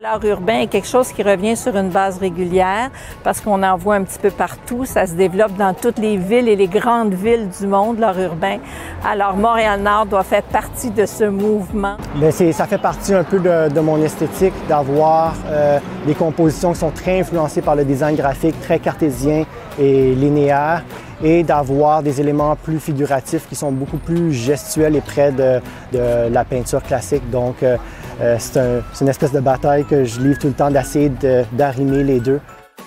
L'art urbain est quelque chose qui revient sur une base régulière parce qu'on en voit un petit peu partout. Ça se développe dans toutes les villes et les grandes villes du monde, l'art urbain. Alors, Montréal-Nord doit faire partie de ce mouvement. Bien, ça fait partie un peu de mon esthétique d'avoir des compositions qui sont très influencées par le design graphique, très cartésien et linéaire, et d'avoir des éléments plus figuratifs qui sont beaucoup plus gestuels et près de la peinture classique. Donc, c'est une espèce de bataille que je livre tout le temps d'essayer d'arrimer les deux.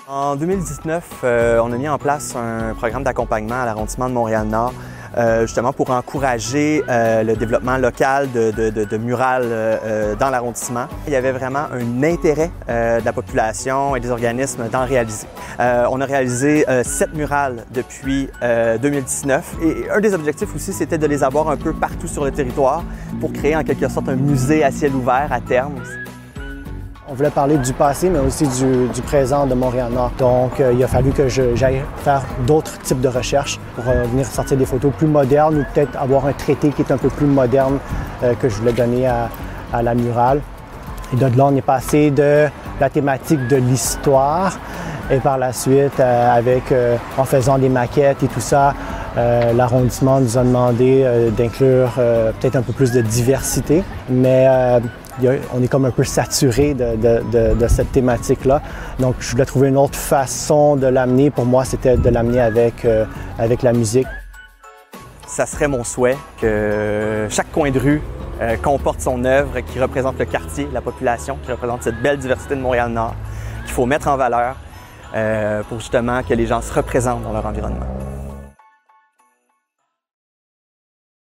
En 2019, on a mis en place un programme d'accompagnement à l'arrondissement de Montréal-Nord, justement pour encourager le développement local de murales dans l'arrondissement. Il y avait vraiment un intérêt de la population et des organismes d'en réaliser. On a réalisé 7 murales depuis 2019 et un des objectifs aussi, c'était de les avoir un peu partout sur le territoire pour créer en quelque sorte un musée à ciel ouvert à terme. On voulait parler du passé, mais aussi du présent de Montréal-Nord. Donc, il a fallu que j'aille faire d'autres types de recherches pour venir sortir des photos plus modernes ou peut-être avoir un traité qui est un peu plus moderne que je voulais donner à la murale. Et de là, on est passé de la thématique de l'histoire et par la suite, en faisant des maquettes et tout ça, l'arrondissement nous a demandé d'inclure peut-être un peu plus de diversité, mais on est comme un peu saturé de cette thématique-là. Donc, je voulais trouver une autre façon de l'amener. Pour moi, c'était de l'amener avec la musique. Ça serait mon souhait que chaque coin de rue comporte son œuvre qui représente le quartier, la population, qui représente cette belle diversité de Montréal-Nord, qu'il faut mettre en valeur pour justement que les gens se représentent dans leur environnement.